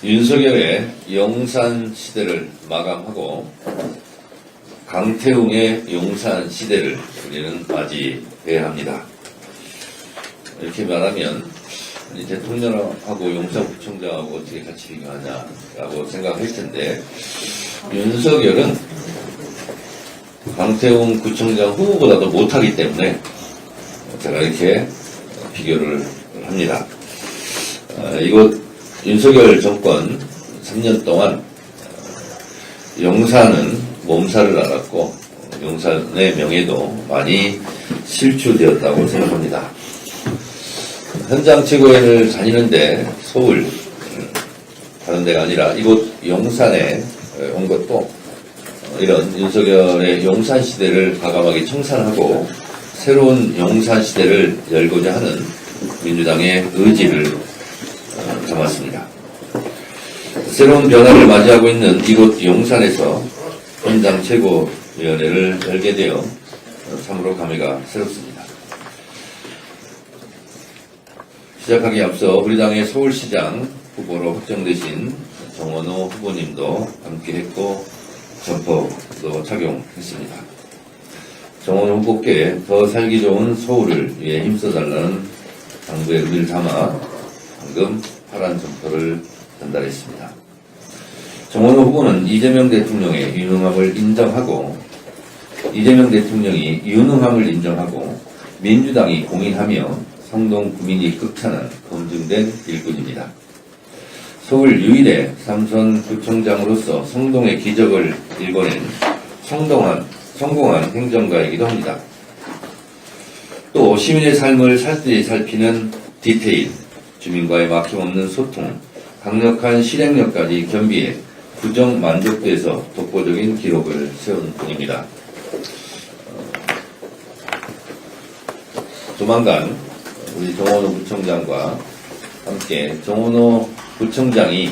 윤석열의 용산 시대를 마감하고 강태웅의 용산 시대를 우리는 맞이해야 합니다. 이렇게 말하면 대통령하고 용산구청장하고 어떻게 같이 비교하냐라고 생각할 텐데, 윤석열은 강태웅 구청장 후보보다도 못하기 때문에 제가 이렇게 비교를 합니다. 이곳 윤석열 정권 3년 동안 용산은 몸살을 앓았고 용산의 명예도 많이 실추되었다고 생각합니다. 현장 최고위원을 다니는데 서울 다른 데가 아니라 이곳 용산에 온 것도 이런 윤석열의 용산 시대를 과감하게 청산하고 새로운 용산 시대를 열고자 하는 민주당의 의지를 담았습니다. 새로운 변화를 맞이하고 있는 이곳 용산에서 현장 최고위원회를 열게 되어 참으로 감회가 새롭습니다. 시작하기에 앞서 우리 당의 서울시장 후보로 확정되신 정원호 후보님도 함께했고 점퍼도 착용했습니다. 정원호 후보께 더 살기 좋은 서울을 위해 힘써달라는 당부의 의미를 담아 방금 파란 점퍼를 전달했습니다. 정원호 후보는 이재명 대통령의 유능함을 인정하고 민주당이 공인하며 성동 구민이 극찬한 검증된 일꾼입니다. 서울 유일의 삼선 구청장으로서 성동의 기적을 일궈낸 성공한 행정가이기도 합니다. 또 시민의 삶을 살뜰히 살피는 디테일, 주민과의 막힘없는 소통, 강력한 실행력까지 겸비해 부정 만족도에서 독보적인 기록을 세운 분입니다. 조만간 우리 정원호 구청장과 함께 정원호 구청장이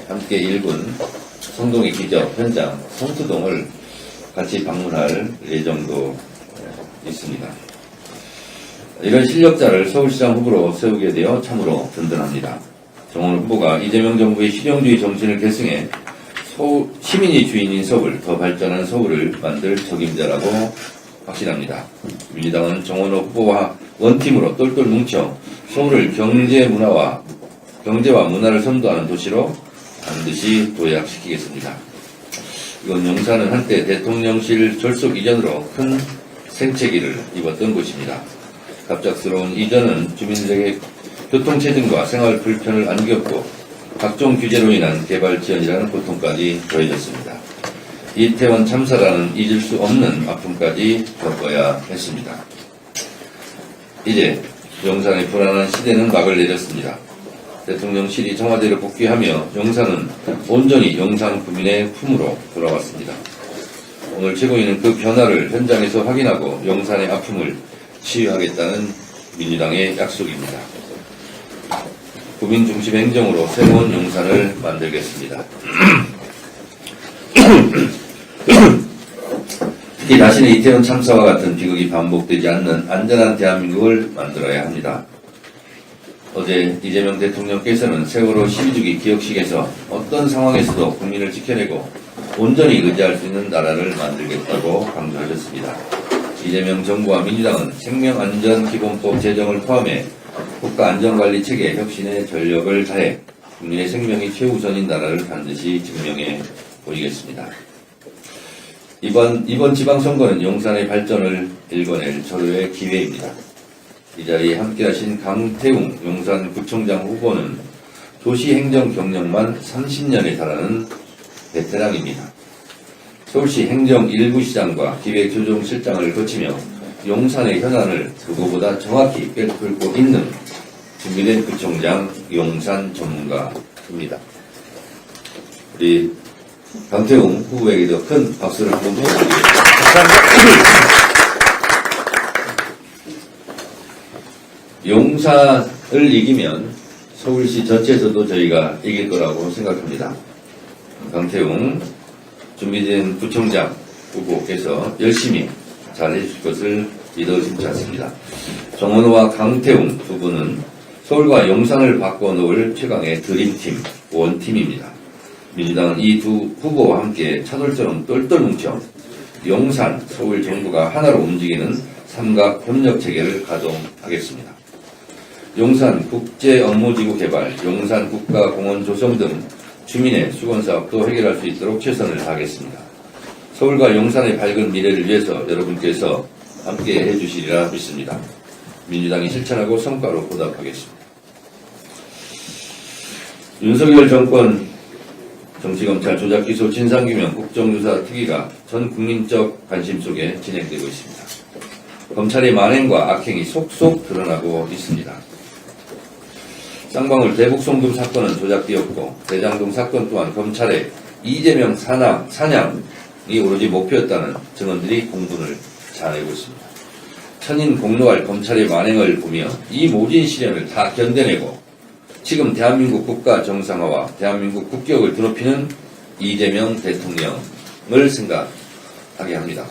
함께 일군 성동의 기적 현장 성수동을 같이 방문할 예정도 있습니다. 이런 실력자를 서울시장 후보로 세우게 되어 참으로 든든합니다. 정원호 후보가 이재명 정부의 실용주의 정신을 계승해 시민이 주인인 서울, 더 발전한 서울을 만들 적임자라고 확신합니다. 민주당은 정원호 후보와 원팀으로 똘똘 뭉쳐 서울을 경제와 문화를 선도하는 도시로 반드시 도약시키겠습니다. 이건 용산은 한때 대통령실 졸속 이전으로 큰 생채기를 입었던 곳입니다. 갑작스러운 이전은 주민들에게 교통체증과 생활 불편을 안겼고 각종 규제로 인한 개발 지연이라는 고통까지 더해졌습니다. 이태원 참사라는 잊을 수 없는 아픔까지 겪어야 했습니다. 이제 용산의 불안한 시대는 막을 내렸습니다. 대통령실이 청와대로 복귀하며 용산은 온전히 용산 구민의 품으로 돌아왔습니다. 오늘 최고위는 그 변화를 현장에서 확인하고 용산의 아픔을 치유하겠다는 민주당의 약속입니다. 국민 중심 행정으로 새로운 용산을 만들겠습니다. 특히 다시는 이태원 참사와 같은 비극이 반복되지 않는 안전한 대한민국을 만들어야 합니다. 어제 이재명 대통령께서는 세월호 12주기 기억식에서 어떤 상황에서도 국민을 지켜내고 온전히 의지할 수 있는 나라를 만들겠다고 강조하셨습니다. 이재명 정부와 민주당은 생명안전기본법 제정을 포함해 국가안전관리 체계 혁신에 전력을 다해 국민의 생명이 최우선인 나라를 반드시 증명해 보이겠습니다. 이번 지방선거는 용산의 발전을 일궈낼 절호의 기회입니다. 이 자리에 함께하신 강태웅 용산구청장 후보는 도시행정 경력만 30년에 달하는 베테랑입니다. 서울시 행정 1부 시장과 기획조정실장을 거치며 용산의 현안을 그거보다 정확히 꿰뚫고 있는 준비된 구청장 용산 전문가입니다. 우리 강태웅 후보에게도 큰 박수를 한번 부탁드리겠습니다. 용산을 이기면 서울시 전체에서도 저희가 이길 거라고 생각합니다. 강태웅 준비된 구청장 후보께서 열심히 잘해주실 것을 믿어 심지 않습니다. 정원호와 강태웅 두 분은 서울과 용산을 바꿔놓을 최강의 드림팀 원팀입니다. 민주당은 이 두 후보와 함께 차돌처럼 똘똘 뭉쳐 용산, 서울 정부가 하나로 움직이는 삼각 협력 체계를 가동하겠습니다. 용산 국제업무지구 개발, 용산 국가공원 조성 등 주민의 수건사업도 해결할 수 있도록 최선을 다하겠습니다. 서울과 용산의 밝은 미래를 위해서 여러분께서 함께 해주시리라 믿습니다. 민주당이 실천하고 성과로 보답하겠습니다. 윤석열 정권 정치검찰 조작기소 진상규명 국정조사 특위가 전 국민적 관심 속에 진행되고 있습니다. 검찰의 만행과 악행이 속속 드러나고 있습니다. 쌍방울 대북송금 사건은 조작되었고 대장동 사건 또한 검찰의 이재명 사냥이 오로지 목표였다는 증언들이 공분을 자아내고 있습니다. 천인 공노할 검찰의 만행을 보며 이 모진 시련을 다 견뎌내고 지금 대한민국 국가 정상화와 대한민국 국격을 드높이는 이재명 대통령을 생각하게 합니다.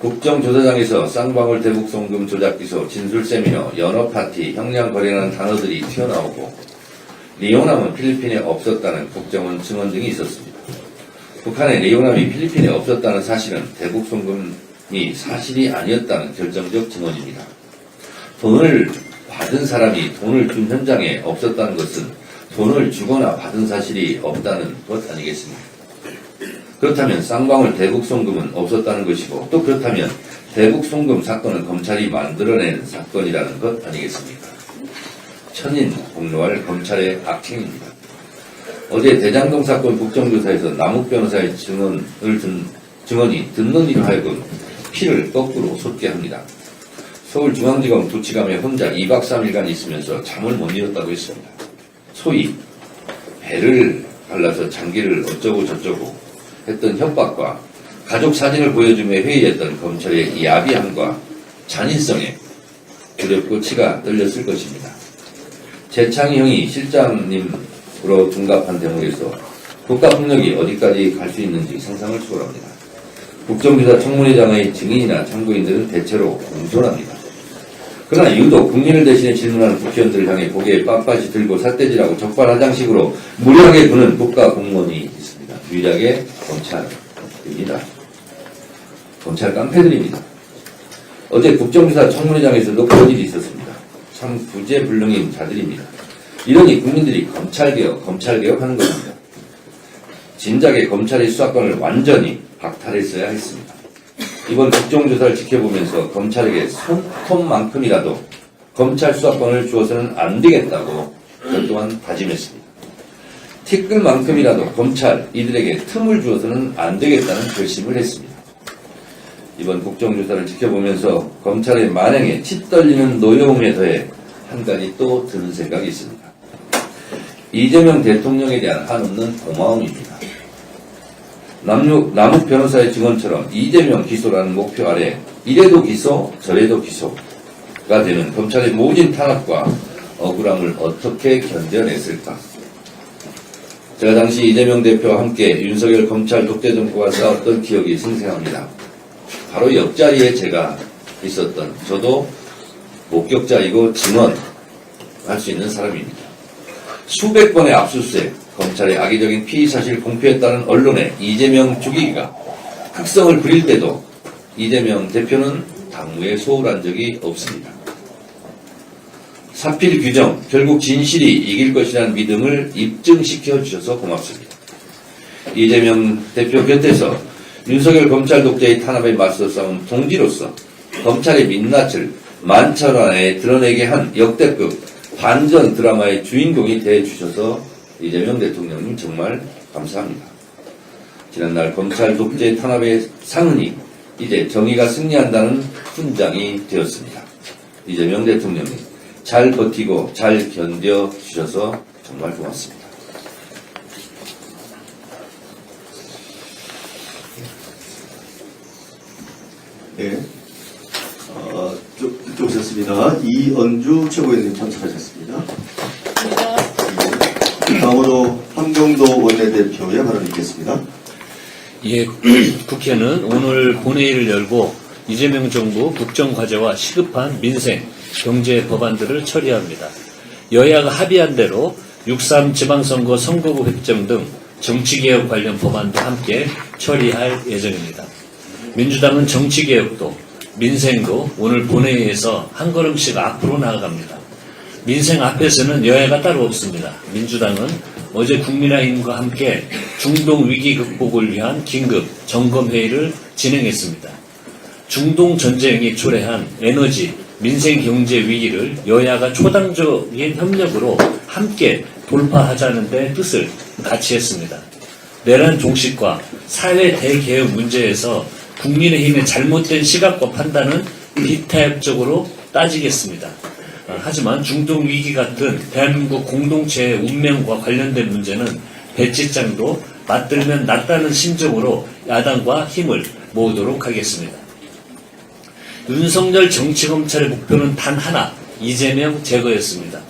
국정조사장에서 쌍방울 대북송금 조작기소, 진술세미너, 연어파티, 형량거래라는 단어들이 튀어나오고 리용남은 필리핀에 없었다는 국정원 증언 등이 있었습니다. 북한의 리용남이 필리핀에 없었다는 사실은 대북송금이 사실이 아니었다는 결정적 증언입니다. 돈을 받은 사람이 돈을 준 현장에 없었다는 것은 돈을 주거나 받은 사실이 없다는 것 아니겠습니까? 그렇다면 쌍방울 대북송금은 없었다는 것이고 또 그렇다면 대북송금 사건은 검찰이 만들어낸 사건이라는 것 아니겠습니까? 천인 공로할 검찰의 악행입니다. 어제 대장동 사건 국정조사에서 남욱 변호사의 증언이 듣는 이로 하여금 피를 거꾸로 솟게 합니다. 서울중앙지검 두치감에 혼자 2박 3일간 있으면서 잠을 못 이뤘다고 했습니다. 소위 배를 갈라서 장기를 어쩌고 저쩌고 했던 협박과 가족 사진을 보여주며 회의했던 검찰의 야비함과 잔인성에 두렵고 치가 떨렸을 것입니다. 재창희 형이 실장님으로 둔갑한 대목에서 국가폭력이 어디까지 갈 수 있는지 상상을 초월합니다. 국정조사 청문회장의 증인이나 참고인들은 대체로 공손합니다. 그러나 유독 국민을 대신해 질문하는 국회의원들을 향해 고개에 빳빳이 들고 삿대질하고 적발하장식으로 무례하게 구는 국가 공무원이 있습니다. 유일하게 검찰입니다. 검찰 깡패들입니다. 어제 국정조사 청문회장에서도 그런 일이 있었습니다. 참 구제불능인 자들입니다. 이러니 국민들이 검찰개혁 하는 것입니다. 진작에 검찰의 수사권을 완전히 박탈했어야 했습니다. 이번 국정조사를 지켜보면서 검찰에게 손톱만큼이라도 검찰 수사권을 주어서는 안 되겠다고 저 또한 다짐했습니다. 티끌만큼이라도 검찰 이들에게 틈을 주어서는 안 되겠다는 결심을 했습니다. 이번 국정조사를 지켜보면서 검찰의 만행에 치 떨리는 노여움에 더해 한 가지 또 드는 생각이 있습니다. 이재명 대통령에 대한 한없는 고마움입니다. 남욱 변호사의 증언처럼 이재명 기소라는 목표 아래 이래도 기소 저래도 기소가 되는 검찰의 모진 탄압과 억울함을 어떻게 견뎌냈을까? 제가 당시 이재명 대표와 함께 윤석열 검찰 독재 정부와 싸웠던 기억이 생생합니다. 바로 옆자리에 제가 있었던 저도 목격자이고 증언할 수 있는 사람입니다. 수백 번의 압수수색, 검찰의 악의적인 피의사실 공표했다는 언론의 이재명 죽이기가 극성을 부릴 때도 이재명 대표는 당무에 소홀한 적이 없습니다. 사필 규정, 결국 진실이 이길 것이라는 믿음을 입증시켜 주셔서 고맙습니다. 이재명 대표 곁에서 윤석열 검찰 독재의 탄압에 맞서 싸운 동지로서 검찰의 민낯을 만천하에 드러내게 한 역대급 반전 드라마의 주인공이 되어주셔서 이재명 대통령님 정말 감사합니다. 지난날 검찰 독재 탄압의 상흔이 이제 정의가 승리한다는 훈장이 되었습니다. 이재명 대통령님 잘 버티고 잘 견뎌주셔서 정말 고맙습니다. 네. 쭉 오셨습니다. 이언주 최고위원님 참석하셨습니다. 다음으로 한경도 원내대표의 발언을 읽겠습니다. 예, 국회는 오늘 본회의를 열고 이재명 정부 국정과제와 시급한 민생, 경제 법안들을 처리합니다. 여야가 합의한 대로 6.3 지방선거 선거구 획정 등 정치개혁 관련 법안도 함께 처리할 예정입니다. 민주당은 정치개혁도 민생도 오늘 본회의에서 한 걸음씩 앞으로 나아갑니다. 민생 앞에서는 여야가 따로 없습니다. 민주당은 어제 국민의힘과 함께 중동 위기 극복을 위한 긴급 점검회의를 진행했습니다. 중동 전쟁이 초래한 에너지, 민생 경제 위기를 여야가 초당적인 협력으로 함께 돌파하자는 데 뜻을 같이 했습니다. 내란 종식과 사회 대개혁 문제에서 국민의힘의 잘못된 시각과 판단은 비타협적으로 따지겠습니다. 하지만 중동 위기 같은 대한민국 공동체의 운명과 관련된 문제는 배치장도 맞들면 낫다는 심정으로 야당과 힘을 모으도록 하겠습니다. 윤석열 정치검찰의 목표는 단 하나, 이재명 제거였습니다.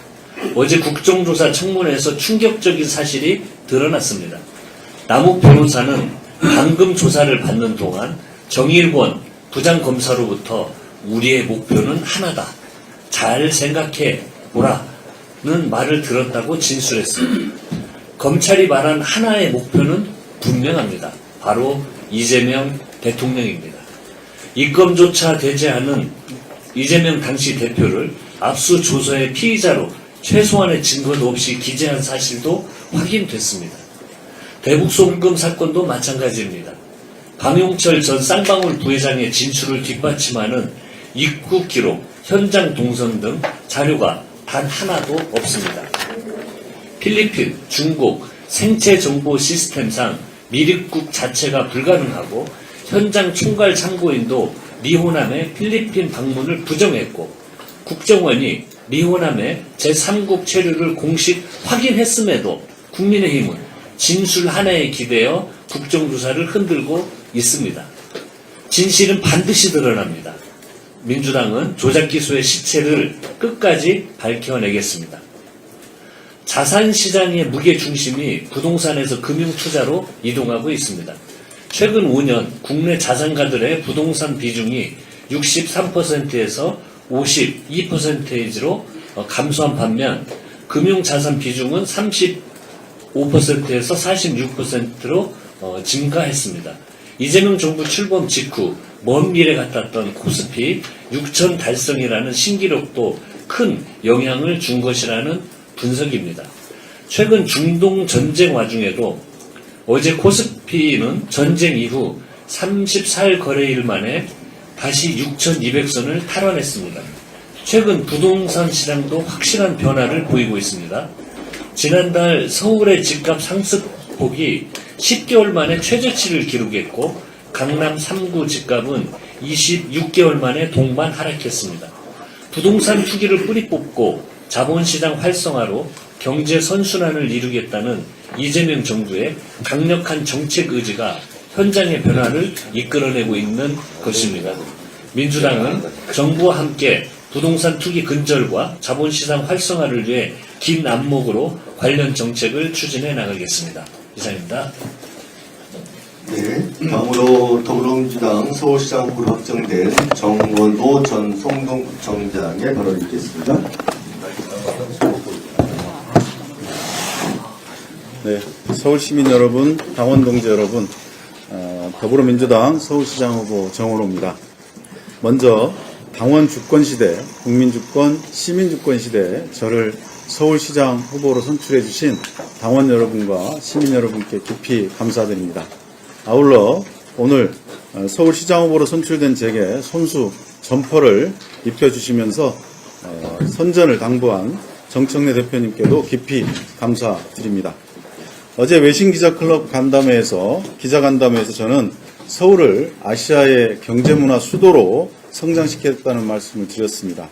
어제 국정조사 청문회에서 충격적인 사실이 드러났습니다. 남욱 변호사는 방금 조사를 받는 동안 정일권 부장검사로부터 우리의 목표는 하나다. 잘 생각해 보라는 말을 들었다고 진술했습니다. 검찰이 말한 하나의 목표는 분명합니다. 바로 이재명 대통령입니다. 입건조차 되지 않은 이재명 당시 대표를 압수조사의 피의자로 최소한의 증거도 없이 기재한 사실도 확인됐습니다. 대북송금 사건도 마찬가지입니다. 강용철 전 쌍방울 부회장의 진술을 뒷받침하는 입국 기록, 현장 동선 등 자료가 단 하나도 없습니다. 필리핀, 중국 생체 정보 시스템상 미입국 자체가 불가능하고 현장 총괄 참고인도 리호남의 필리핀 방문을 부정했고 국정원이 리호남의 제3국 체류를 공식 확인했음에도 국민의힘은 진술 하나에 기대어 국정조사를 흔들고 있습니다. 진실은 반드시 드러납니다. 민주당은 조작기소의 시체를 끝까지 밝혀내겠습니다. 자산시장의 무게중심이 부동산에서 금융투자로 이동하고 있습니다. 최근 5년 국내 자산가들의 부동산 비중이 63%에서 52%로 감소한 반면 금융자산 비중은 35%에서 46%로 증가했습니다. 이재명 정부 출범 직후 먼 미래 같았던 코스피 6천 달성이라는 신기록도 큰 영향을 준 것이라는 분석입니다. 최근 중동 전쟁 와중에도 어제 코스피는 전쟁 이후 34일 거래일 만에 다시 6,200선을 탈환했습니다. 최근 부동산 시장도 확실한 변화를 보이고 있습니다. 지난달 서울의 집값 상승폭이 10개월 만에 최저치를 기록했고 강남 3구 집값은 26개월 만에 동반 하락했습니다. 부동산 투기를 뿌리 뽑고 자본시장 활성화로 경제 선순환을 이루겠다는 이재명 정부의 강력한 정책 의지가 현장의 변화를 이끌어내고 있는 것입니다. 민주당은 정부와 함께 부동산 투기 근절과 자본시장 활성화를 위해 긴 안목으로 관련 정책을 추진해 나가겠습니다. 이상입니다. 네, 다음으로 더불어민주당 서울시장 후보로 확정된 정원호 전 성동구청장의 발언을 듣겠습니다. 네, 서울시민 여러분, 당원 동지 여러분, 더불어민주당 서울시장 후보 정원호입니다. 먼저 당원 주권 시대, 국민 주권, 시민 주권 시대에 저를 서울시장 후보로 선출해 주신 당원 여러분과 시민 여러분께 깊이 감사드립니다. 아울러 오늘 서울시장 후보로 선출된 제게 손수 점퍼를 입혀주시면서 선전을 당부한 정청래 대표님께도 깊이 감사드립니다. 어제 외신기자클럽 기자간담회에서 저는 서울을 아시아의 경제문화 수도로 성장시켰다는 말씀을 드렸습니다.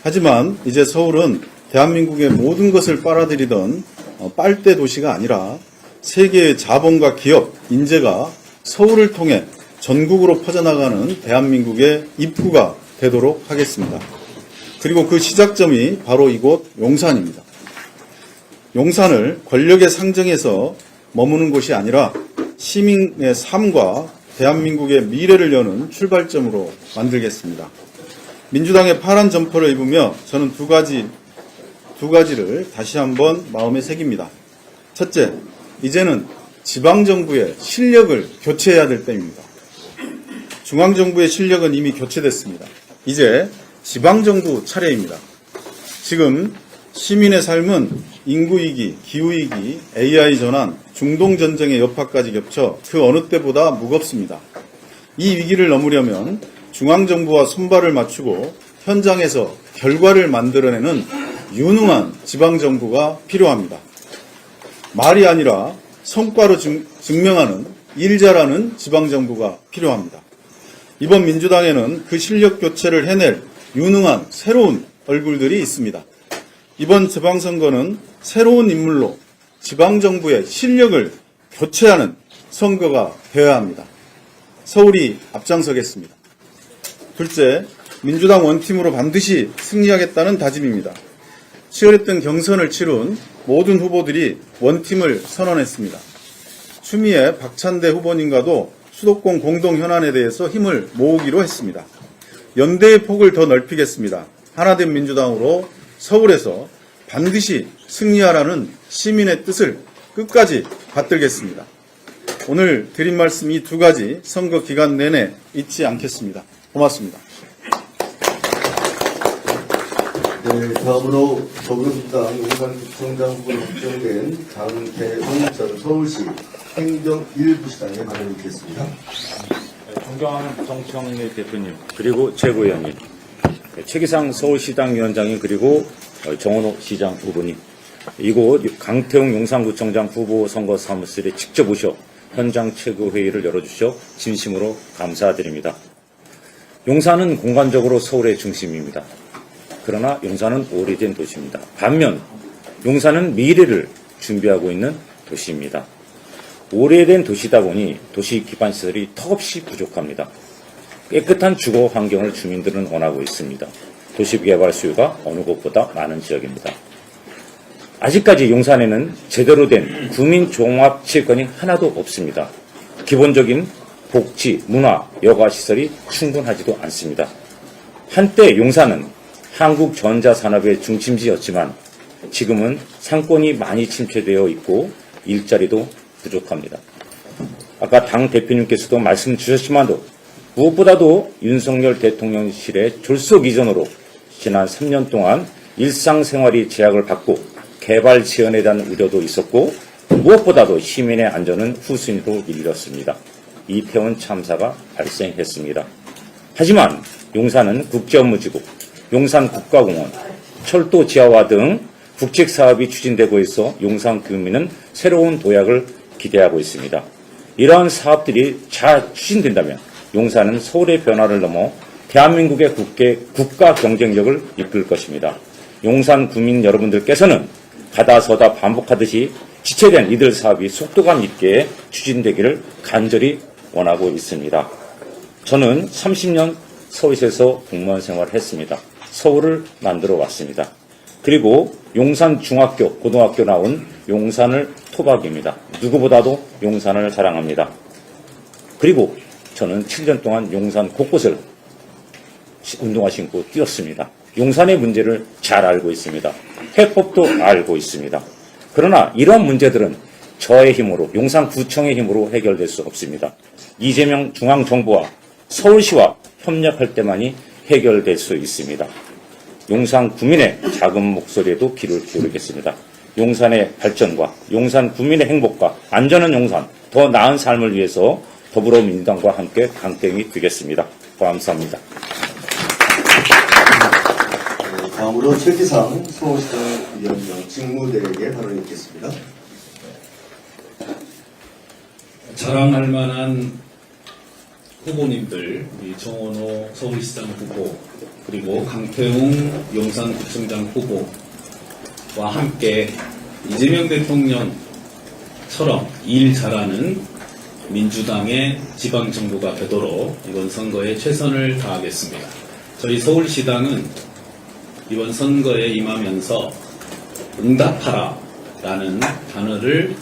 하지만 이제 서울은 대한민국의 모든 것을 빨아들이던 빨대 도시가 아니라 세계의 자본과 기업, 인재가 서울을 통해 전국으로 퍼져나가는 대한민국의 입구가 되도록 하겠습니다. 그리고 그 시작점이 바로 이곳 용산입니다. 용산을 권력의 상정에서 머무는 곳이 아니라 시민의 삶과 대한민국의 미래를 여는 출발점으로 만들겠습니다. 민주당의 파란 점퍼를 입으며 저는 두 가지 두 가지를 다시 한번 마음에 새깁니다. 첫째, 이제는 지방정부의 실력을 교체해야 될 때입니다. 중앙정부의 실력은 이미 교체됐습니다. 이제 지방정부 차례입니다. 지금 시민의 삶은 인구위기, 기후위기, AI 전환, 중동전쟁의 여파까지 겹쳐 그 어느 때보다 무겁습니다. 이 위기를 넘으려면 중앙정부와 손발을 맞추고 현장에서 결과를 만들어내는 유능한 지방정부가 필요합니다. 말이 아니라 성과로 증명하는 일 잘하는 지방정부가 필요합니다. 이번 민주당에는 그 실력 교체를 해낼 유능한 새로운 얼굴들이 있습니다. 이번 지방선거는 새로운 인물로 지방정부의 실력을 교체하는 선거가 되어야 합니다. 서울이 앞장서겠습니다. 둘째, 민주당 원팀으로 반드시 승리하겠다는 다짐입니다. 치열했던 경선을 치룬 모든 후보들이 원팀을 선언했습니다. 추미애 박찬대 후보님과도 수도권 공동 현안에 대해서 힘을 모으기로 했습니다. 연대의 폭을 더 넓히겠습니다. 하나된 민주당으로 서울에서 반드시 승리하라는 시민의 뜻을 끝까지 받들겠습니다. 오늘 드린 말씀 이 두 가지 선거 기간 내내 잊지 않겠습니다. 고맙습니다. 네, 다음으로 더불어민주당 용산구청장 후보로 확정된 장태웅 전 서울시 행정 1부시장의 발언을 듣겠습니다. 존경하는 정청래 대표님, 그리고 최고위원님, 최기상 서울시당 위원장님, 그리고 정원호 시장 후보님, 이곳 강태웅 용산구청장 후보 선거 사무실에 직접 오셔 현장 최고회의를 열어주셔 진심으로 감사드립니다. 용산은 공간적으로 서울의 중심입니다. 그러나 용산은 오래된 도시입니다. 반면 용산은 미래를 준비하고 있는 도시입니다. 오래된 도시다 보니 도시 기반 시설이 턱없이 부족합니다. 깨끗한 주거 환경을 주민들은 원하고 있습니다. 도시 개발 수요가 어느 곳보다 많은 지역입니다. 아직까지 용산에는 제대로 된 구민 종합 체육관이 하나도 없습니다. 기본적인 복지, 문화, 여가 시설이 충분하지도 않습니다. 한때 용산은 한국 전자산업의 중심지였지만 지금은 상권이 많이 침체되어 있고 일자리도 부족합니다. 아까 당 대표님께서도 말씀 주셨지만도 무엇보다도 윤석열 대통령실의 졸속 이전으로 지난 3년 동안 일상생활이 제약을 받고 개발 지연에 대한 우려도 있었고 무엇보다도 시민의 안전은 후순위로 밀렸습니다. 이태원 참사가 발생했습니다. 하지만 용산은 국제업무지구, 용산국가공원, 철도 지하화 등 국책사업이 추진되고 있어 용산 구민은 새로운 도약을 기대하고 있습니다. 이러한 사업들이 잘 추진된다면 용산은 서울의 변화를 넘어 대한민국의 국가 경쟁력을 이끌 것입니다. 용산 구민 여러분들께서는 가다서다 반복하듯이 지체된 이들 사업이 속도감 있게 추진되기를 간절히 원하고 있습니다. 저는 30년 서울시에서 공무원 생활을 했습니다. 서울을 만들어 왔습니다. 그리고 용산 중학교, 고등학교 나온 용산을 토박입니다. 누구보다도 용산을 사랑합니다. 그리고 저는 7년 동안 용산 곳곳을 운동화 신고 뛰었습니다. 용산의 문제를 잘 알고 있습니다. 해법도 알고 있습니다. 그러나 이러한 문제들은 저의 힘으로, 용산구청의 힘으로 해결될 수 없습니다. 이재명 중앙정부와 서울시와 협력할 때만이 해결될 수 있습니다. 용산 구민의 작은 목소리에도 귀를 기울이겠습니다. 용산의 발전과 용산 구민의 행복과 안전한 용산, 더 나은 삶을 위해서 더불어민주당과 함께 강땡이 되겠습니다. 감사합니다. 다음으로 최기상 서울시장 위원장 직무대행의 발언을 듣겠습니다. 자랑할 만한 후보님들, 우리 정원호 서울시장 후보, 그리고 강태웅 용산구청장 후보와 함께 이재명 대통령처럼 일 잘하는 민주당의 지방정부가 되도록 이번 선거에 최선을 다하겠습니다. 저희 서울시당은 이번 선거에 임하면서 응답하라라는 단어를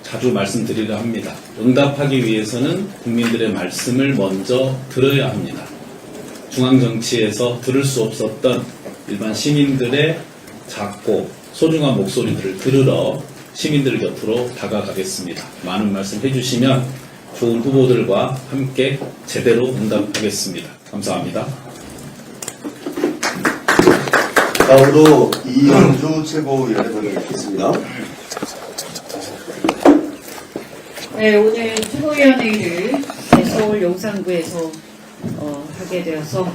자주 말씀드리려 합니다. 응답하기 위해서는 국민들의 말씀을 먼저 들어야 합니다. 중앙정치에서 들을 수 없었던 일반 시민들의 작고 소중한 목소리들을 들으러 시민들 곁으로 다가가겠습니다. 많은 말씀 해주시면 좋은 후보들과 함께 제대로 응답하겠습니다. 감사합니다. 다음으로 이현주 최고위원을 받겠습니다. 네, 오늘 최고위원회를 서울 용산구에서 하게 되어서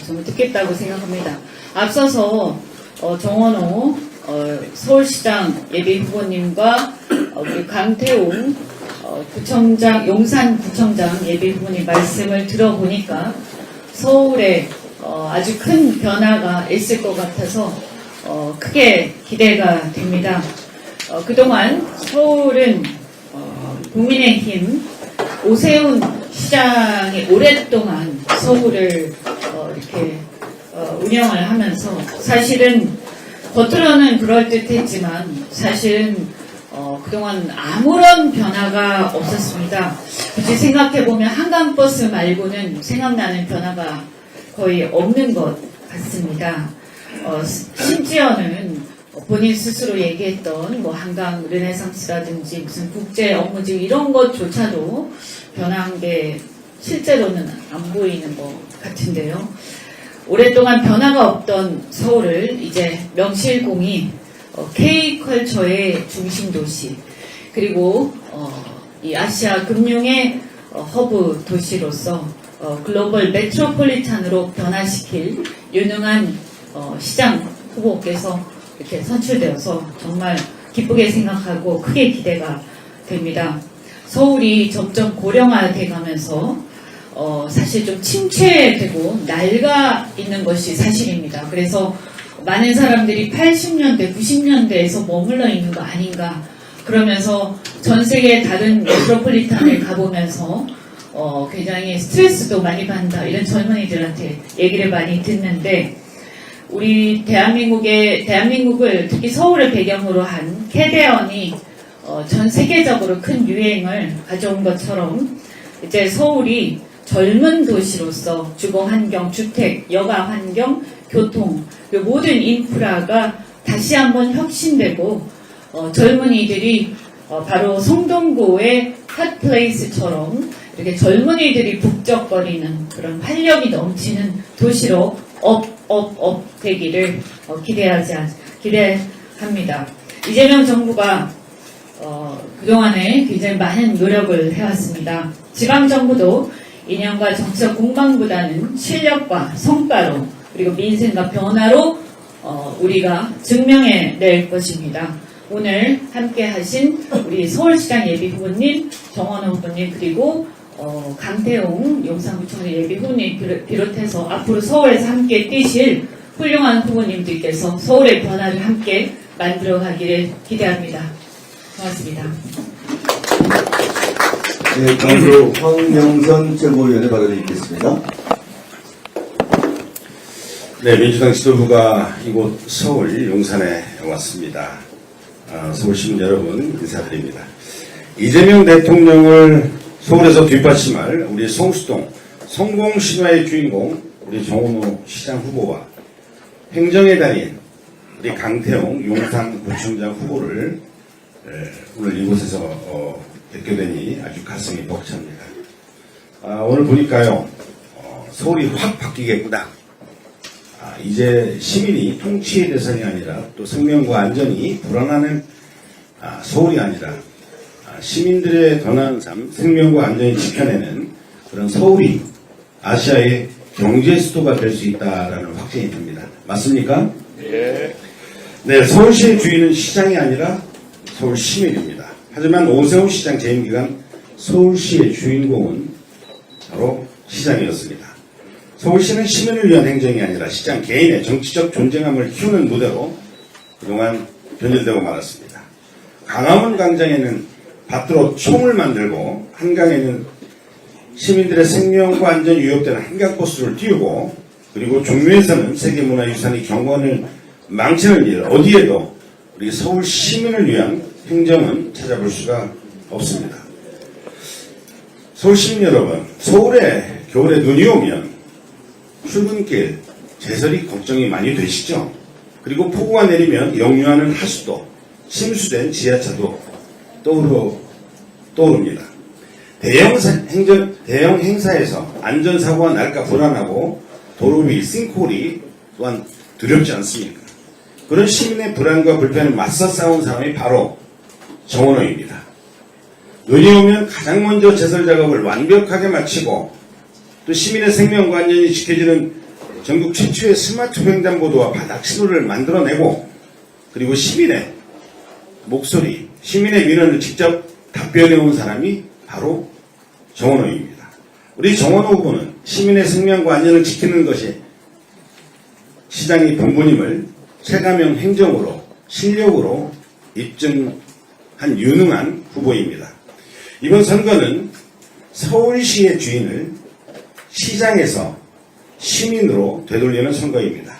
정말 뜻깊다고 생각합니다. 앞서서 정원호 서울시장 예비후보님과 우리 강태웅 용산구청장 예비후보님 말씀을 들어보니까 서울에 아주 큰 변화가 있을 것 같아서 크게 기대가 됩니다. 그동안 서울은 국민의힘 오세훈 시장이 오랫동안 서울을 이렇게 운영을 하면서 사실은 겉으로는 그럴듯했지만 사실은 그동안 아무런 변화가 없었습니다. 굳이 생각해보면 한강버스 말고는 생각나는 변화가 거의 없는 것 같습니다. 심지어는 본인 스스로 얘기했던 뭐 한강 르네상스라든지 무슨 국제 업무직 이런 것조차도 변한 게 실제로는 안 보이는 것 같은데요. 오랫동안 변화가 없던 서울을 이제 명실공히 K컬처의 중심 도시 그리고 이 아시아 금융의 허브 도시로서 글로벌 메트로폴리탄으로 변화시킬 유능한 시장 후보께서 이렇게 선출되어서 정말 기쁘게 생각하고 크게 기대가 됩니다. 서울이 점점 고령화돼 가면서 사실 좀 침체되고 낡아 있는 것이 사실입니다. 그래서 많은 사람들이 80년대, 90년대에서 머물러 있는 거 아닌가 그러면서 전 세계 다른 메트로폴리탄을 가보면서 굉장히 스트레스도 많이 받는다 이런 젊은이들한테 얘기를 많이 듣는데 우리 대한민국을 특히 서울을 배경으로 한 캐대언이 전 세계적으로 큰 유행을 가져온 것처럼 이제 서울이 젊은 도시로서 주거환경, 주택, 여가 환경, 교통 그 모든 인프라가 다시 한번 혁신되고 젊은이들이 바로 성동구의 핫플레이스처럼 이렇게 젊은이들이 북적거리는 그런 활력이 넘치는 도시로 업 되기를 기대합니다. 이재명 정부가 그동안에 굉장히 많은 노력을 해왔습니다. 지방정부도 이념과 정책 공방보다는 실력과 성과로 그리고 민생과 변화로 우리가 증명해낼 것입니다. 오늘 함께 하신 우리 서울시장 예비후보님, 정원호 후보님 그리고 강태웅 용산구청장 예비후보님 비롯해서 앞으로 서울에서 함께 뛰실 훌륭한 후보님들께서 서울의 변화를 함께 만들어가기를 기대합니다. 고맙습니다. 네, 다음으로 황명선 최고위원을 받아드리겠습니다. 네, 민주당 지도부가 이곳 서울 용산에 왔습니다. 서울 시민 여러분 인사드립니다. 이재명 대통령을 서울에서 뒷받침할 우리 성수동 성공 신화의 주인공 우리 정원호 시장 후보와 행정의 달인 우리 강태웅 용산구청장 후보를 오늘 이곳에서 뵙게 되니 아주 가슴이 벅찹니다. 오늘 보니까요 서울이 확 바뀌겠구나. 이제 시민이 통치의 대상이 아니라 또 생명과 안전이 불안하는 서울이 아니라 시민들의 더 나은 삶, 생명과 안전을 지켜내는 그런 서울이 아시아의 경제 수도가 될 수 있다라는 확신이 듭니다. 맞습니까? 예. 네, 서울시의 주인은 시장이 아니라 서울 시민입니다. 하지만 오세훈 시장 재임 기간 서울시의 주인공은 바로 시장이었습니다. 서울시는 시민을 위한 행정이 아니라 시장 개인의 정치적 존재감을 키우는 무대로 그동안 변질되고 말았습니다. 광화문 광장에는 밭으로 총을 만들고 한강에는 시민들의 생명과 안전이 위협되는 한강버스를 띄우고 그리고 종묘에서는 세계문화유산이 경관을 망치는 일 어디에도 우리 서울 시민을 위한 행정은 찾아볼 수가 없습니다. 서울 시민 여러분, 서울에 겨울에 눈이 오면 출근길, 제설이 걱정이 많이 되시죠? 폭우가 내리면 역류하는 하수도, 침수된 지하차도 떠오릅니다. 대형 행사에서 안전사고가 날까 불안하고 도로 위 싱크홀이 또한 두렵지 않습니까? 그런 시민의 불안과 불편에 맞서 싸운 사람이 바로 정원호입니다. 눈이 오면 가장 먼저 제설 작업을 완벽하게 마치고 또 시민의 생명과 안전이 지켜지는 전국 최초의 스마트 횡단보도와 바닥 신호를 만들어내고 그리고 시민의 목소리, 시민의 민원을 직접 답변해온 사람이 바로 정원호입니다. 우리 정원호 후보는 시민의 생명과 안전을 지키는 것이 시장의 본분임을 체감형 행정으로 실력으로 입증한 유능한 후보입니다. 이번 선거는 서울시의 주인을 시장에서 시민으로 되돌리는 선거입니다.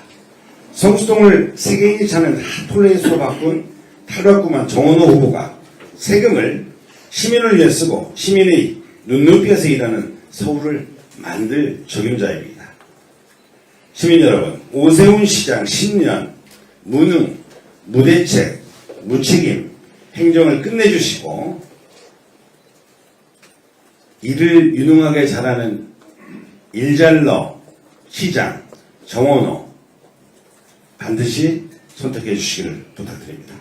성수동을 세계인이 찾는 핫플레이스로 바꾼 탈바꿈한 정원호 후보가 세금을 시민을 위해 쓰고 시민의 눈높이에서 일하는 서울을 만들 적임자입니다. 시민 여러분, 오세훈 시장 10년 무능, 무대책, 무책임 행정을 끝내주시고 일을 유능하게 잘하는 일잘러 시장 정원호 반드시 선택해 주시기를 부탁드립니다.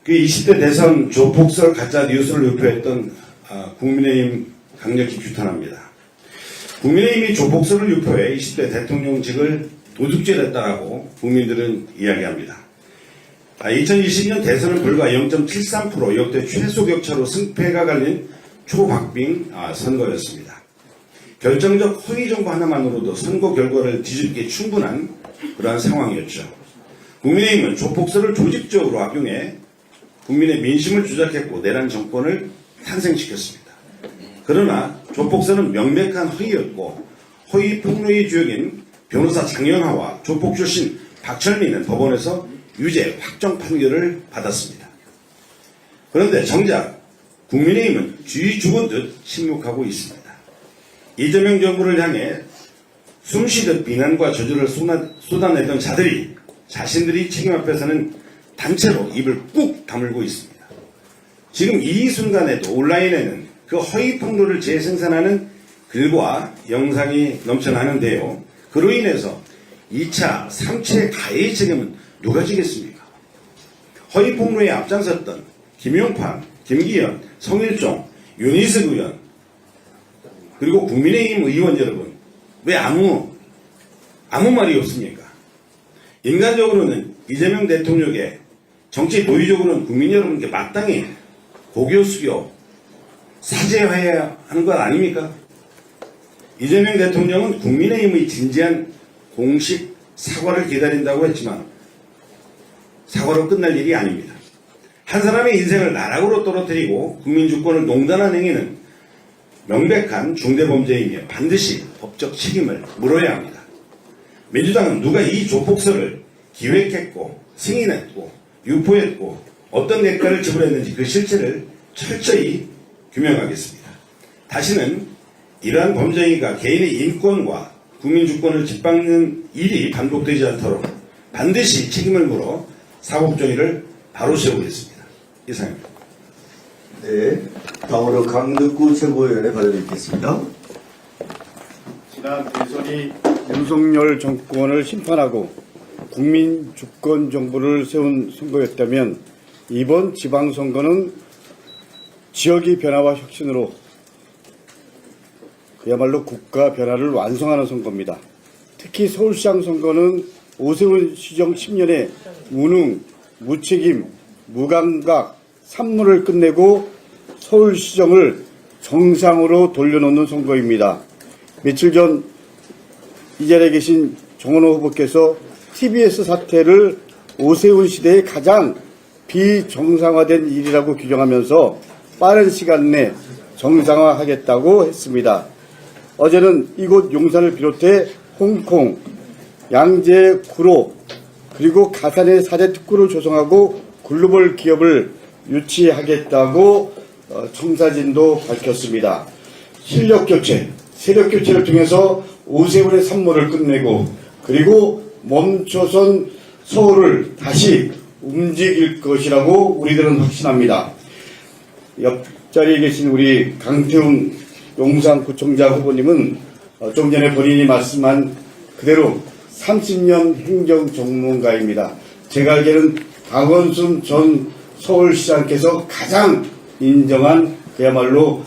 그 20대 대선 조폭설 가짜 뉴스를 유포했던 국민의힘 강력히 규탄합니다. 국민의힘이 조폭설을 유포해 20대 대통령직을 도둑질했다라고 국민들은 이야기합니다. 2020년 대선은 불과 0.73% 역대 최소 격차로 승패가 갈린 초박빙 선거였습니다. 결정적 허위 정보 하나만으로도 선거 결과를 뒤집기 충분한 그러한 상황이었죠. 국민의힘은 조폭설을 조직적으로 악용해 국민의 민심을 조작했고 내란 정권을 탄생시켰습니다. 그러나 조폭설은 명백한 허위였고 허위 폭로의 주역인 변호사 장영하와 조폭 출신 박철민은 법원에서 유죄 확정 판결을 받았습니다. 그런데 정작 국민의힘은 쥐 죽은 듯 침묵하고 있습니다. 이재명 정부를 향해 숨쉬듯 비난과 저주를 쏟아내던 자들이 자신들이 책임 앞에서는 단체로 입을 꾹 다물고 있습니다. 지금 이 순간에도 온라인에는 그 허위 폭로를 재생산하는 글과 영상이 넘쳐나는데요. 그로 인해서 2차, 3차의 가해의 책임은 누가 지겠습니까? 허위 폭로에 앞장섰던 김용판, 김기현, 성일종, 윤희석 의원 그리고 국민의힘 의원 여러분 왜 아무 말이 없습니까? 인간적으로는 이재명 대통령의 정치 도의적으로는 국민 여러분께 마땅히 고개 숙여 사죄해야 하는 것 아닙니까? 이재명 대통령은 국민의힘의 진지한 공식 사과를 기다린다고 했지만 사과로 끝날 일이 아닙니다. 한 사람의 인생을 나락으로 떨어뜨리고 국민 주권을 농단한 행위는 명백한 중대범죄이며 반드시 법적 책임을 물어야 합니다. 민주당은 누가 이 조폭설을 기획했고 승인했고 유포했고 어떤 대가를 지불했는지 그 실체를 철저히 규명하겠습니다. 다시는 이러한 범죄행위가 개인의 인권과 국민 주권을 짓밟는 일이 반복되지 않도록 반드시 책임을 물어 사법정의를 바로 세우겠습니다. 이상입니다. 네, 다음으로 강덕구 최고위원의 발언을 듣겠습니다. 지난 대선이 윤석열 정권을 심판하고 국민 주권 정부를 세운 선거였다면 이번 지방선거는 지역의 변화와 혁신으로 그야말로 국가 변화를 완성하는 선거입니다. 특히 서울시장 선거는 오세훈 시정 10년의 무능, 무책임, 무감각, 산무를 끝내고 서울시정을 정상으로 돌려놓는 선거입니다. 며칠 전 이 자리에 계신 정원호 후보께서 TBS 사태를 오세훈 시대의 가장 비정상화된 일이라고 규정하면서 빠른 시간 내 정상화하겠다고 했습니다. 어제는 이곳 용산을 비롯해 홍콩, 양재, 구로, 그리고 가산의 4대 특구를 조성하고 글로벌 기업을 유치하겠다고 청사진도 실력 교체, 세력 교체를 통해서 오세훈의 산모를 끝내고 그 그리고 멈춰선 서울을 다시 움직일 것이라고 우리들은 확신합니다. 옆자리에 계신 우리 강태웅 용산구청장 후보님은 좀 전에 본인이 말씀한 그대로 30년 행정 전문가입니다. 제가 알기에는 박원순 전 서울시장께서 가장 인정한 그야말로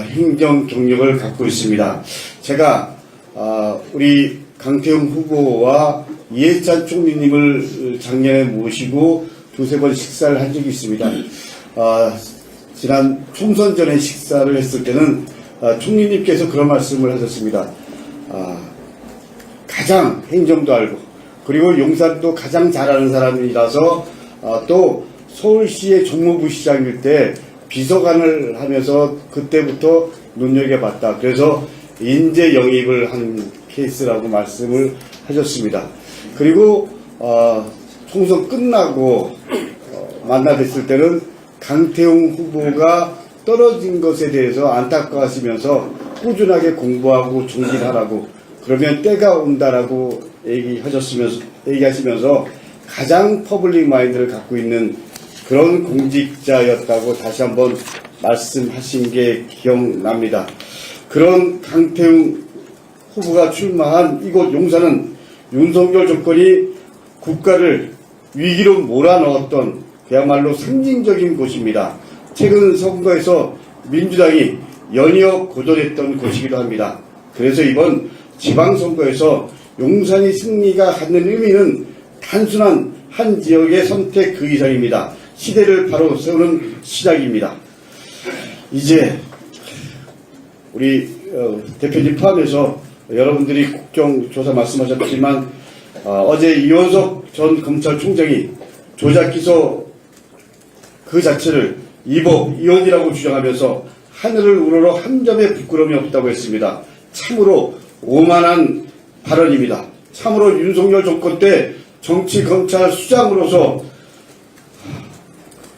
행정 경력을 갖고 있습니다. 제가 우리 강태웅 후보와 이해찬 총리님을 작년에 모시고 두세 번 식사를 한 적이 있습니다. 지난 총선 전에 식사를 했을 때는 총리님께서 그런 말씀을 하셨습니다. 가장 행정도 알고 그리고 용산도 가장 잘하는 사람이라서 또 서울시의 정무부시장일 때 비서관을 하면서 그때부터 눈여겨봤다. 그래서 인재 영입을 한 케이스라고 말씀을 하셨습니다. 그리고 총선 끝나고 만나 뵀을 때는 강태웅 후보가 떨어진 것에 대해서 안타까워하시면서 꾸준하게 공부하고 정진하라고 그러면 때가 온다라고 얘기하시면서 가장 퍼블릭 마인드를 갖고 있는 그런 공직자였다고 다시 한번 말씀하신 게 기억납니다. 그런 강태웅 후보가 출마한 이곳 용산은 윤석열 정권이 국가를 위기로 몰아넣었던 그야말로 상징적인 곳입니다. 최근 선거에서 민주당이 연이어 고전했던 곳이기도 합니다. 그래서 이번 지방선거에서 용산이 승리가 갖는 의미는 단순한 한 지역의 선택 그 이상입니다. 시대를 바로 세우는 시작입니다. 이제 우리 대표님 포함해서 여러분들이 국정조사 말씀하셨지만 어제 이원석 전 검찰총장이 조작기소 그 자체를 이원이라고 주장하면서 하늘을 우러러 한 점의 부끄러움이 없다고 했습니다. 참으로 오만한 발언입니다. 참으로 윤석열 정권 때 정치검찰 수장으로서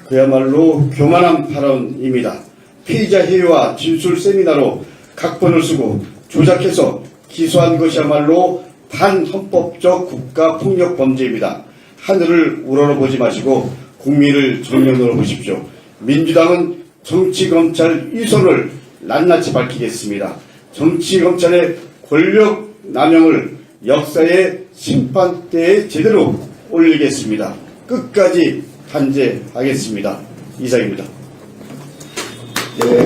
그야말로 교만한 발언입니다. 피의자 회유와 진술 세미나로 각본을 쓰고 조작해서 기소한 것이야말로 반헌법적 국가폭력 범죄입니다. 하늘을 우러러보지 마시고 국민을 정면으로 보십시오. 민주당은 정치검찰 위선을 낱낱이 밝히겠습니다. 정치검찰의 권력 남용을 역사의 심판대에 제대로 올리겠습니다. 끝까지 단죄하겠습니다. 이상입니다. 네,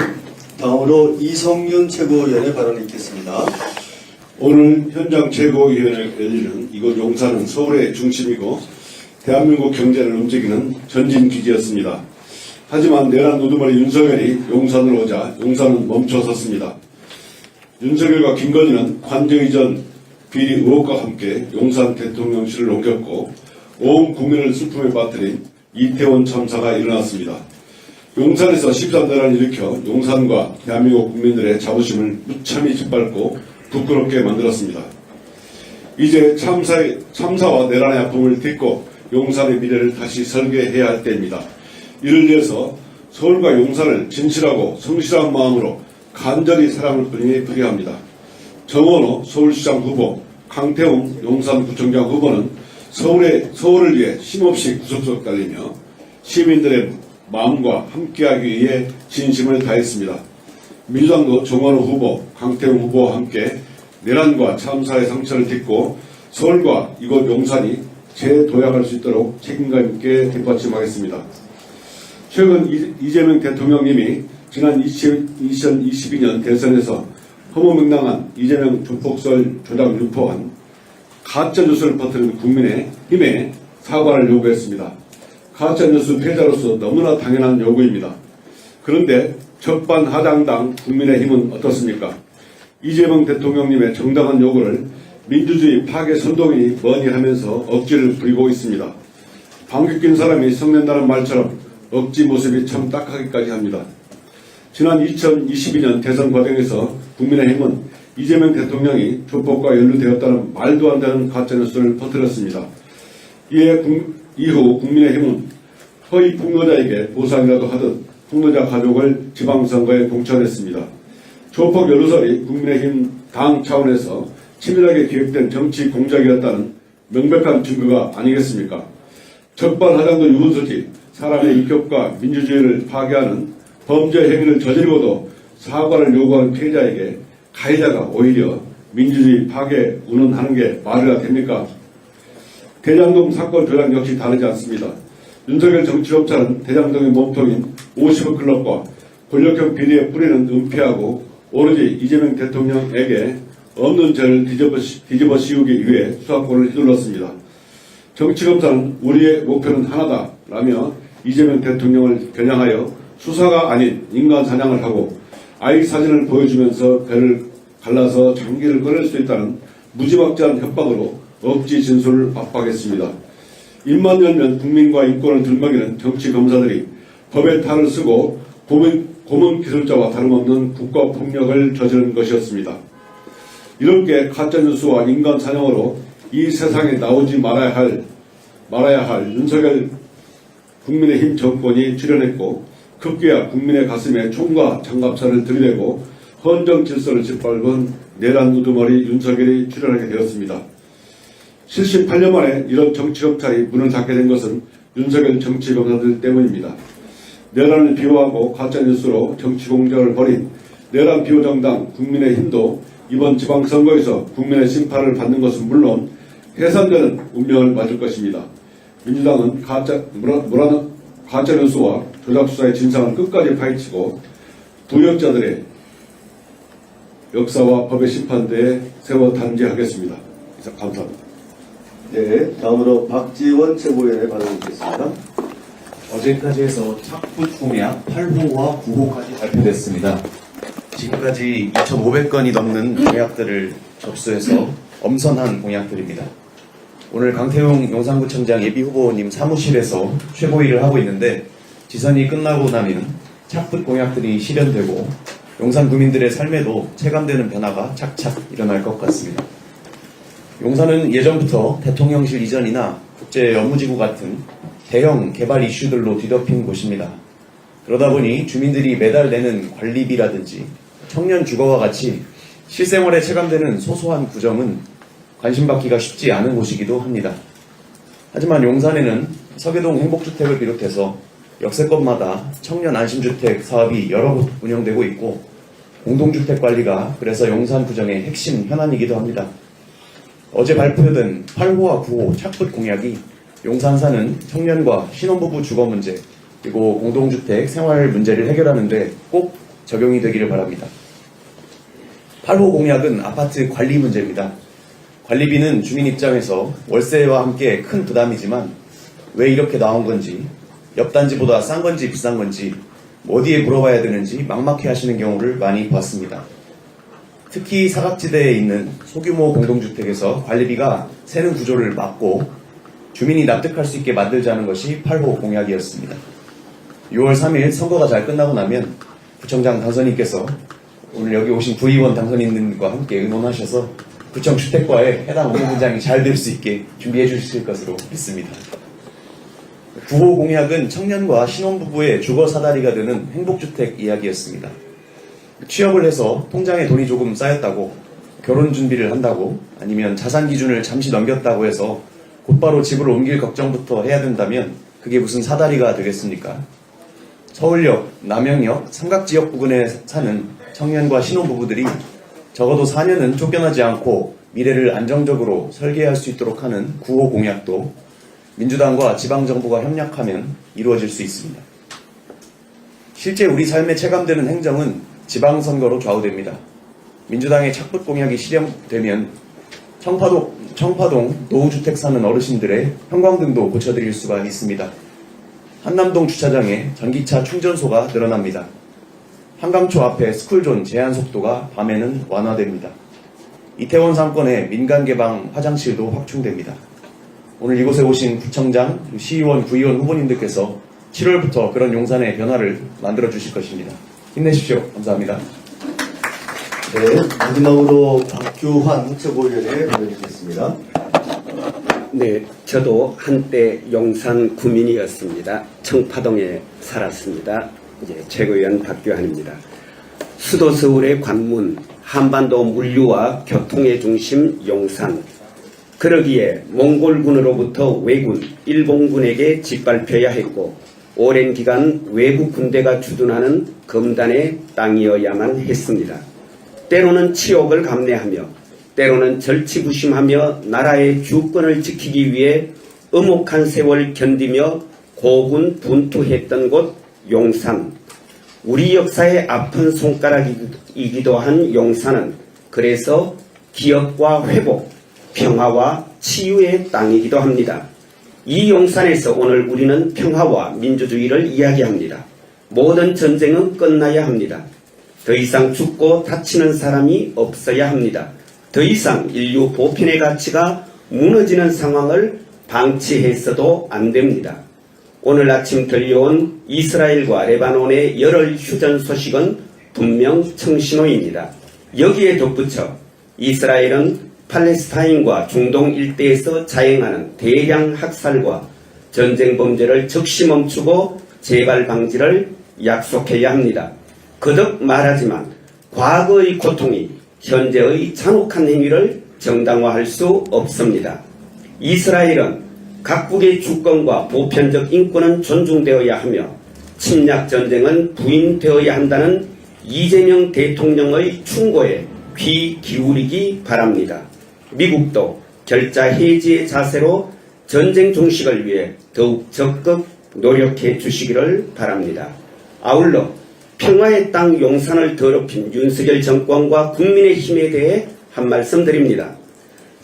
다음으로 이성윤 최고위원의 발언이 있겠습니다. 오늘 현장 최고위원회를 열리는 이곳 용산은 서울의 중심이고 대한민국 경제를 움직이는 전진기지였습니다. 하지만 내란 우두머리 윤석열이 용산으로 오자 용산은 멈춰섰습니다. 윤석열과 김건희는 관저 이전 비리 의혹과 함께 용산 대통령실을 옮겼고 온 국민을 슬픔에 빠뜨린 이태원 참사가 일어났습니다. 용산에서 13대란을 일으켜 용산과 대한민국 국민들의 자부심을 무참히 짓밟고 부끄럽게 만들었습니다. 이제 참사와 내란의 아픔을 딛고 용산의 미래를 다시 설계해야 할 때입니다. 이를 위해서 서울과 용산을 진실하고 성실한 마음으로 간절히 사랑할 뿐이 필요합니다. 정원호 서울시장 후보, 강태웅 용산구청장 후보는 서울을 위해 쉼없이 구석구석 달리며 시민들의 마음과 함께하기 위해 진심을 다했습니다. 민주당도 정원호 후보, 강태웅 후보와 함께 내란과 참사의 상처를 딛고 서울과 이곳 용산이 재도약할 수 있도록 책임감 있게 뒷받침하겠습니다. 최근 이재명 대통령님이 지난 2022년 대선에서 허무맹랑한 이재명 조폭설 조작 유포한 가짜뉴스를 퍼뜨린 국민의힘에 사과를 요구했습니다. 가짜뉴스 패자로서 너무나 당연한 요구입니다. 그런데 적반하장당 국민의힘은 어떻습니까? 이재명 대통령님의 정당한 요구를 민주주의 파괴 선동이 뭐니 하면서 억지를 부리고 있습니다. 방귀 낀 사람이 성낸다는 말처럼 억지 모습이 참 딱하기까지 합니다. 지난 2022년 대선 과정에서 국민의힘은 이재명 대통령이 조폭과 연루되었다는 말도 안 되는 가짜뉴스를 퍼뜨렸습니다. 이후 국민의힘은 허위 폭로자에게 보상이라도 하듯 폭로자 가족을 지방선거에 공천했습니다. 조폭 연루설이 국민의힘 당 차원에서 치밀하게 기획된 정치 공작이었다는 명백한 증거가 아니겠습니까? 적반하장도 유분수지 사람의 인격과 민주주의를 파괴하는 범죄 행위를 저지르고도 사과를 요구하는 피해자에게 가해자가 오히려 민주주의 파괴 운운하는 게 말이나 됩니까? 대장동 사건 조작 역시 다르지 않습니다. 윤석열 정치검찰은 대장동의 몸통인 50억 클럽과 권력형 비리의 뿌리는 은폐하고 오로지 이재명 대통령에게 없는 죄를 뒤집어 씌우기 위해 수사권을 휘둘렀습니다. 정치검사는 우리의 목표는 하나다라며 이재명 대통령을 겨냥하여 수사가 아닌 인간 사냥을 하고 아이 사진을 보여주면서 배를 갈라서 장기를 끊을 수 있다는 무지막지한 협박으로 억지 진술을 압박했습니다. 입만 열면 국민과 인권을 들먹이는 정치검사들이 법의 탈을 쓰고 고문 기술자와 다름없는 국가폭력을 저지른 것이었습니다. 이렇게 가짜뉴스와 인간 사냥으로 이 세상에 나오지 말아야 할 윤석열 국민의힘 정권이 출연했고 급기야 국민의 가슴에 총과 장갑차를 들이대고 헌정 질서를 짓밟은 내란 우두머리 윤석열이 출연하게 되었습니다. 78년 만에 이런 정치검찰이 문을 닫게 된 것은 윤석열 정치검사들 때문입니다. 내란을 비호하고 가짜뉴스로 정치공작을 벌인 내란 비호정당 국민의힘도 이번 지방선거에서 국민의 심판을 받는 것은 물론 해산되는 운명을 맞을 것입니다. 민주당은 가짜뉴스와 조작수사의 진상을 끝까지 파헤치고 부역자들의 역사와 법의 심판대에 세워 단죄하겠습니다. 이상 감사합니다. 네, 다음으로 박지원 최고위원의 발언을 듣겠습니다. 어제까지 해서 착붙 공약 8호와 9호까지 발표됐습니다. 지금까지 2,500건이 넘는 공약들을 접수해서 엄선한 공약들입니다. 오늘 강태용 용산구청장 예비후보님 사무실에서 최고위를 하고 있는데 지선이 끝나고 나면 착붙 공약들이 실현되고 용산 구민들의 삶에도 체감되는 변화가 착착 일어날 것 같습니다. 용산은 예전부터 대통령실 이전이나 국제 업무지구 같은 대형 개발 이슈들로 뒤덮인 곳입니다. 그러다 보니 주민들이 매달 내는 관리비라든지 청년 주거와 같이 실생활에 체감되는 소소한 구정은 관심받기가 쉽지 않은 곳이기도 합니다. 하지만 용산에는 서계동 행복주택을 비롯해서 역세권마다 청년 안심주택 사업이 여러 곳 운영되고 있고 공동주택 관리가 그래서 용산 구정의 핵심 현안이기도 합니다. 어제 발표된 8호와 9호 착붙 공약이 용산 사는 청년과 신혼부부 주거 문제 그리고 공동주택 생활 문제를 해결하는 데 꼭 적용이 되기를 바랍니다. 8호 공약은 아파트 관리 문제입니다. 관리비는 주민 입장에서 월세와 함께 큰 부담이지만 왜 이렇게 나온 건지 옆 단지보다 싼 건지 비싼 건지 어디에 물어봐야 되는지 막막해 하시는 경우를 많이 봤습니다. 특히 사각지대에 있는 소규모 공동주택에서 관리비가 새는 구조를 막고 주민이 납득할 수 있게 만들자는 것이 8호 공약이었습니다. 6월 3일 선거가 잘 끝나고 나면 구청장 당선인께서 오늘 여기 오신 구의원 당선인들과 함께 의논하셔서 구청 주택과의 해당 업무분장이 잘 될 수 있게 준비해 주실 것으로 믿습니다. 9호 공약은 청년과 신혼부부의 주거 사다리가 되는 행복주택 이야기였습니다. 취업을 해서 통장에 돈이 조금 쌓였다고 결혼 준비를 한다고 아니면 자산 기준을 잠시 넘겼다고 해서 곧바로 집을 옮길 걱정부터 해야 된다면 그게 무슨 사다리가 되겠습니까? 서울역, 남영역, 삼각지역 부근에 사는 청년과 신혼부부들이 적어도 4년은 쫓겨나지 않고 미래를 안정적으로 설계할 수 있도록 하는 9호 공약도 민주당과 지방정부가 협력하면 이루어질 수 있습니다. 실제 우리 삶에 체감되는 행정은 지방선거로 좌우됩니다. 민주당의 착붙 공약이 실현되면 청파동 노후주택 사는 어르신들의 형광등도 고쳐드릴 수가 있습니다. 한남동 주차장에 전기차 충전소가 늘어납니다. 한강초 앞에 스쿨존 제한 속도가 밤에는 완화됩니다. 이태원 상권의 민간 개방 화장실도 확충됩니다. 오늘 이곳에 오신 구청장, 시의원, 구의원 후보님들께서 7월부터 그런 용산의 변화를 만들어 주실 것입니다. 힘내십시오. 감사합니다. 네, 마지막으로 박규환 최고위원의 발언을 듣겠습니다. 네, 저도 한때 용산 구민이었습니다. 청파동에 살았습니다. 이제 최고위원 박규환입니다. 수도 서울의 관문 한반도 물류와 교통의 중심 용산. 그러기에 몽골군으로부터 왜군, 일본군에게 짓밟혀야 했고 오랜 기간 외국 군대가 주둔하는 검단의 땅이어야만 했습니다. 때로는 치욕을 감내하며 때로는 절치부심하며 나라의 주권을 지키기 위해 엄혹한 세월 견디며 고군분투했던 곳 용산. 우리 역사의 아픈 손가락이기도 한 용산은 그래서 기업과 회복, 평화와 치유의 땅이기도 합니다. 이 용산에서 오늘 우리는 평화와 민주주의를 이야기합니다. 모든 전쟁은 끝나야 합니다. 더 이상 죽고 다치는 사람이 없어야 합니다. 더 이상 인류 보편의 가치가 무너지는 상황을 방치해서도 안 됩니다. 오늘 아침 들려온 이스라엘과 레바논의 열혈 휴전 소식은 분명 청신호입니다. 여기에 덧붙여 이스라엘은 팔레스타인과 중동 일대에서 자행하는 대량 학살과 전쟁 범죄를 즉시 멈추고 재발 방지를 약속해야 합니다. 거듭 말하지만 과거의 고통이 현재의 잔혹한 행위를 정당화할 수 없습니다. 이스라엘은 각국의 주권과 보편적 인권은 존중되어야 하며 침략 전쟁은 부인되어야 한다는 이재명 대통령의 충고에 귀 기울이기 바랍니다. 미국도 결자 해지의 자세로 전쟁 종식을 위해 더욱 적극 노력해 주시기를 바랍니다. 아울러 평화의 땅 용산을 더럽힌 윤석열 정권과 국민의힘에 대해 한 말씀 드립니다.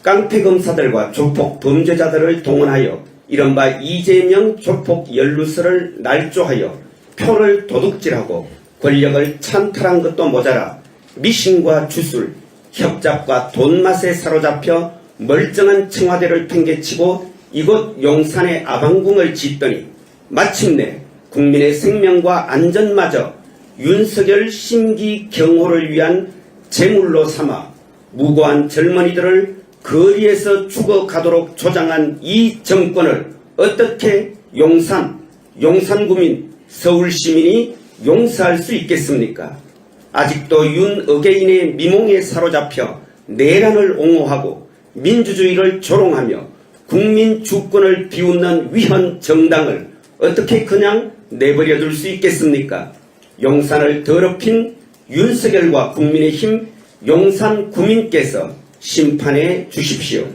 깡패 검사들과 조폭 범죄자들을 동원하여 이른바 이재명 조폭 연루설을 날조하여 표를 도둑질하고 권력을 찬탈한 것도 모자라 미신과 주술, 협잡과 돈맛에 사로잡혀 멀쩡한 청와대를 팽개치고 이곳 용산에 아방궁을 짓더니 마침내 국민의 생명과 안전마저 윤석열 심기 경호를 위한 제물로 삼아 무고한 젊은이들을 거리에서 죽어가도록 조장한 이 정권을 어떻게 용산구민, 서울시민이 용서할 수 있겠습니까? 아직도 윤어게인의 미몽에 사로잡혀 내란을 옹호하고 민주주의를 조롱하며 국민 주권을 비웃는 위헌 정당을 어떻게 그냥 내버려둘 수 있겠습니까? 용산을 더럽힌 윤석열과 국민의힘 용산구민께서 심판해 주십시오.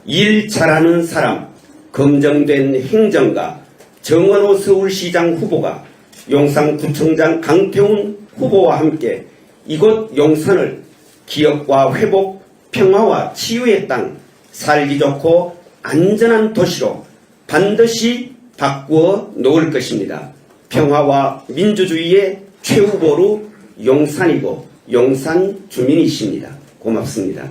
일 잘하는 사람, 검증된 행정가 정원호 서울시장 후보가 용산구청장 강태훈 후보와 함께 이곳 용산을 기업과 회복, 평화와 치유의 땅, 살기 좋고 안전한 도시로 반드시 바꾸어 놓을 것입니다. 평화와 민주주의의 최후보로 용산이고 용산 주민이십니다. 고맙습니다.